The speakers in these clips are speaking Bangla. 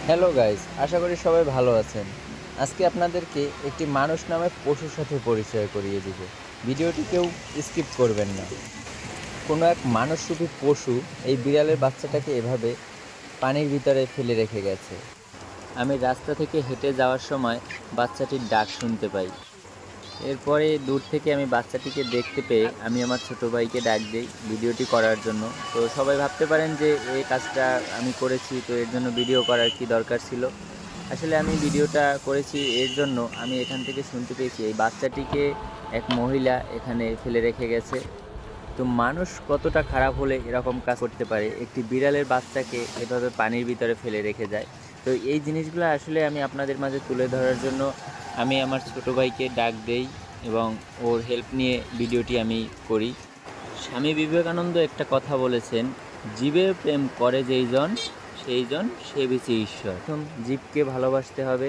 হ্যালো গাইস, আশা করি সবাই ভালো আছেন। আজকে আপনাদেরকে একটি মানুষ নামে পশুর সাথে পরিচয় করিয়ে দিব। ভিডিওটি কেউ স্কিপ করবেন না। কোনো এক মানুষরূপী পশু এই বিড়ালের বাচ্চাটাকে এভাবে পানির ভিতরে ফেলে রেখে গেছে। আমি রাস্তা থেকে হেঁটে যাওয়ার সময় বাচ্চাটির ডাক শুনতে পাই। এরপরে দূর থেকে আমি বাচ্চাটিকে দেখতে পেয়ে আমি আমার ছোটো ভাইকে ডাক দিই ভিডিওটি করার জন্য। তো সবাই ভাবতে পারেন যে এই কাজটা আমি করেছি, তো এর জন্য ভিডিও করার কি দরকার ছিল। আসলে আমি ভিডিওটা করেছি এর জন্য, আমি এখান থেকে শুনতে পেয়েছি এই বাচ্চাটিকে এক মহিলা এখানে ফেলে রেখে গেছে। তো মানুষ কতটা খারাপ হলে এরকম কাজ করতে পারে, একটি বিড়ালের বাচ্চাকে এভাবে পানির ভিতরে ফেলে রেখে যায়। তো এই জিনিসগুলো আসলে আমি আপনাদের মাঝে তুলে ধরার জন্য আমি আমার ছোটো ভাইকে ডাক দেই এবং ওর হেল্প নিয়ে ভিডিওটি আমি করি। স্বামী বিবেকানন্দ একটা কথা বলেছেন, জীবের প্রেম করে যেইজন সেইজন সে বেশি ঈশ্বর। প্রথম জীবকে ভালোবাসতে হবে,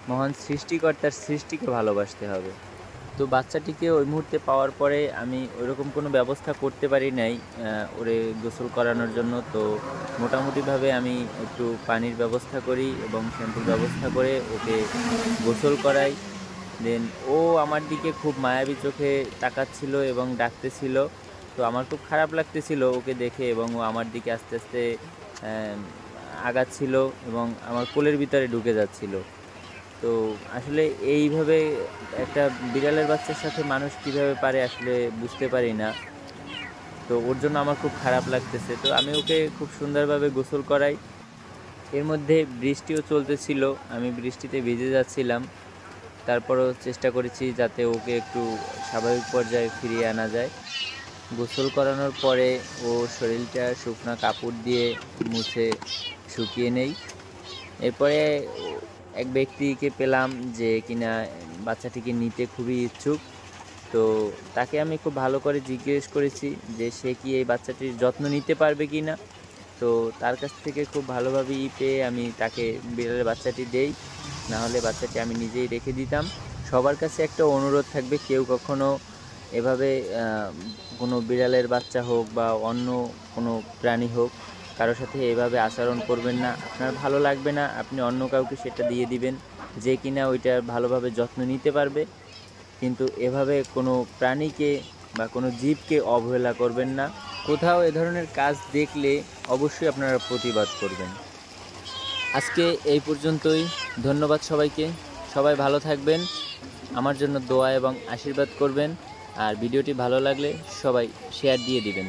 মহান সৃষ্টিকর্তার সৃষ্টিকে ভালোবাসতে হবে। তো বাচ্চাটিকে ওই মুহূর্তে পাওয়ার পরে আমি ওইরকম কোনো ব্যবস্থা করতে পারি নাই ওরে গোসল করানোর জন্য। তো মোটামুটিভাবে আমি একটু পানির ব্যবস্থা করি এবং শ্যাম্পুর ব্যবস্থা করে ওকে গোসল করাই। দেন ও আমার দিকে খুব মায়াবী চোখে তাকাচ্ছিল এবং ডাকতেছিল। তো আমার খুব খারাপ লাগতেছিল ওকে দেখে, এবং ও আমার দিকে আস্তে আস্তে আগাচ্ছিল এবং আমার কোলের ভিতরে ঢুকে যাচ্ছিল। তো আসলে এইভাবে একটা বিড়ালের বাচ্চার সাথে মানুষ কীভাবে পারে আসলে বুঝতে পারি না। তো ওর জন্য আমার খুব খারাপ লাগতেছে। তো আমি ওকে খুব সুন্দরভাবে গোসল করাই। এর মধ্যে বৃষ্টিও চলতেছিল, আমি বৃষ্টিতে ভিজে যাচ্ছিলাম। তারপরও চেষ্টা করেছি যাতে ওকে একটু স্বাভাবিক পর্যায়ে ফিরিয়ে আনা যায়। গোসল করানোর পরে ওর শরীরটা শুকনো কাপড় দিয়ে মুছে শুকিয়ে নেই। এরপরে এক ব্যক্তিকে পেলাম যে কিনা বাচ্চাটিকে নিতে খুবই ইচ্ছুক। তো তাকে আমি খুব ভালো করে জিজ্ঞেস করেছি যে সে কি এই বাচ্চাটির যত্ন নিতে পারবে কি না। তো তার কাছ থেকে খুব ভালোভাবে পেয়ে আমি তাকে বিড়ালের বাচ্চাটি দেই, না হলে বাচ্চাটি আমি নিজেই রেখে দিতাম। সবার কাছে একটা অনুরোধ থাকবে, কেউ কখনো এভাবে কোনো বিড়ালের বাচ্চা হোক বা অন্য কোনো প্রাণী হোক, কারোর সাথে এভাবে আচরণ করবেন না। আপনার ভালো লাগবে না, আপনি অন্য কাউকে সেটা দিয়ে দিবেন যে কিনা ওইটার ভালোভাবে যত্ন নিতে পারবে। কিন্তু এভাবে কোনো প্রাণীকে বা কোনো জীবকে অবহেলা করবেন না। কোথাও এ ধরনের কাজ দেখলে অবশ্যই আপনারা প্রতিবাদ করবেন। আজকে এই পর্যন্তই। ধন্যবাদ সবাইকে। সবাই ভালো থাকবেন, আমার জন্য দোয়া এবং আশীর্বাদ করবেন। আর ভিডিওটি ভালো লাগলে সবাই শেয়ার দিয়ে দিবেন।